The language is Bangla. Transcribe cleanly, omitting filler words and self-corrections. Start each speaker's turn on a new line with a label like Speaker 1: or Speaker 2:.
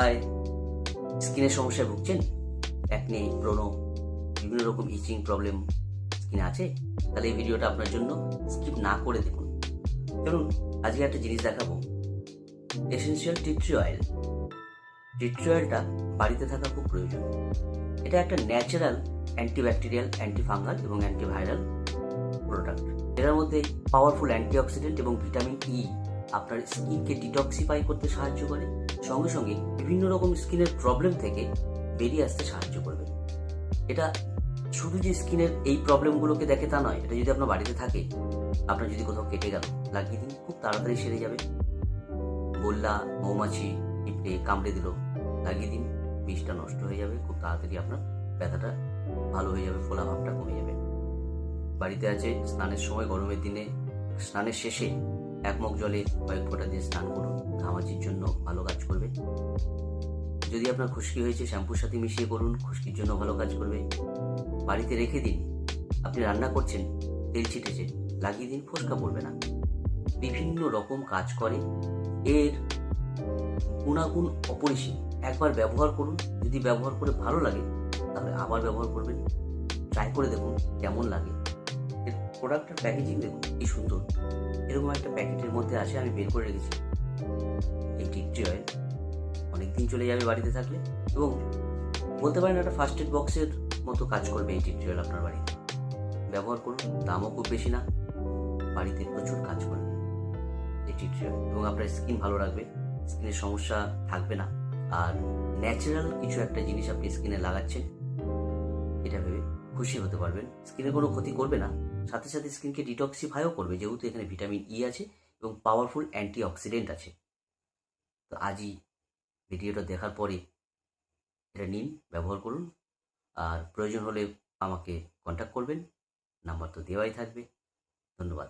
Speaker 1: হাই, স্কিনের সমস্যায় ভুগছেন? একনি, ব্রণ, বিভিন্ন রকম ইচিং প্রবলেম স্কিনে আছে? তাহলে এই ভিডিওটা আপনার জন্য স্কিপ না করে দেখুন। চলুন আজকে একটা জিনিস দেখাবো, essential tea tree oil. Tea tree অয়েলটা বাড়িতে থাকা খুব প্রয়োজন। এটা একটা ন্যাচারাল অ্যান্টিব্যাকটেরিয়াল, অ্যান্টিফাঙ্গাল এবং অ্যান্টিভাইরাল প্রোডাক্ট। এটার মধ্যে পাওয়ারফুল অ্যান্টিঅক্সিডেন্ট এবং ভিটামিন ই আপনার স্কিনকে ডিটক্সিফাই করতে সাহায্য করে, সঙ্গে সঙ্গে বিভিন্ন রকম স্কিনের প্রবলেম থেকে বেরিয়ে আসতে সাহায্য করবে। এটা শুধু যে স্কিনের এই প্রবলেমগুলোকে দেখে তা নয়, এটা যদি আপনার বাড়িতে থাকে, আপনার যদি কোথাও কেটে গেল, লাগিয়ে দিন, খুব তাড়াতাড়ি সেরে যাবে। গোল্লা, মৌমাছি, পিঁপড়ে কামড়ে দিল, লাগিয়ে দিন, বিষটা নষ্ট হয়ে যাবে, খুব তাড়াতাড়ি আপনার ব্যথাটা ভালো হয়ে যাবে, ফোলা ভাবটা কমে যাবে। বাড়িতে আছে, স্নানের সময় গরমের দিনে স্নানের শেষে এক মগ জলে কয়েক ফোঁটা দিয়ে স্নান করুন, ঘামাচির জন্য ভালো কাজ করবে। যদি আপনার খুশকি হয়েছে, শ্যাম্পুর সাথে মিশিয়ে করুন, খুশকির জন্য ভালো কাজ করবে। বাড়িতে রেখে দিন, আপনি রান্না করছেন, তেল ছিটেছে, লাগিয়ে দিন, ফোসকা পড়বে না। বিভিন্ন রকম কাজ করে, এর গুণাগুণ অপরিসীম। একবার ব্যবহার করুন, যদি ব্যবহার করে ভালো লাগে তাহলে আবার ব্যবহার করবেন। ট্রাই করে দেখুন কেমন লাগে। এর প্রোডাক্টের প্যাকেজিং দেখুন কি সুন্দর। এরকম একটা প্যাকেটের মধ্যে আছে, আমি বের করে রেখেছি। এই টি ট্রি অয়েল অনেকদিন চলে যাবে বাড়িতে থাকলে, এবং বলতে পারেন একটা ফার্স্ট এড বক্সের মতো কাজ করবে এই টি ট্রি অয়েল আপনার বাড়িতে। ব্যবহার করুন, দামও খুব বেশি না, বাড়িতে প্রচুর কাজ করবে এই টি ট্রি অয়েল, এবং আপনার স্কিন ভালো রাখবে, স্কিনের সমস্যা থাকবে না। আর ন্যাচারাল কিছু একটা জিনিস আপনি স্কিনে লাগাচ্ছেন, এটা ভেবে খুশি হতে পারবেন। স্কিনের কোনো ক্ষতি করবে না, সাথে সাথে স্কিনকে ডিটক্সিফাইও করবে, যেহেতু এখানে ভিটামিন ই আছে এবং পাওয়ারফুল অ্যান্টিঅক্সিডেন্ট আছে। তো আজই ভিডিওটা দেখার পরে এটা নিন, ব্যবহার করুন, আর প্রয়োজন হলে আমাকে কন্ট্যাক্ট করবেন, নাম্বার তো দেওয়াই থাকবে। ধন্যবাদ।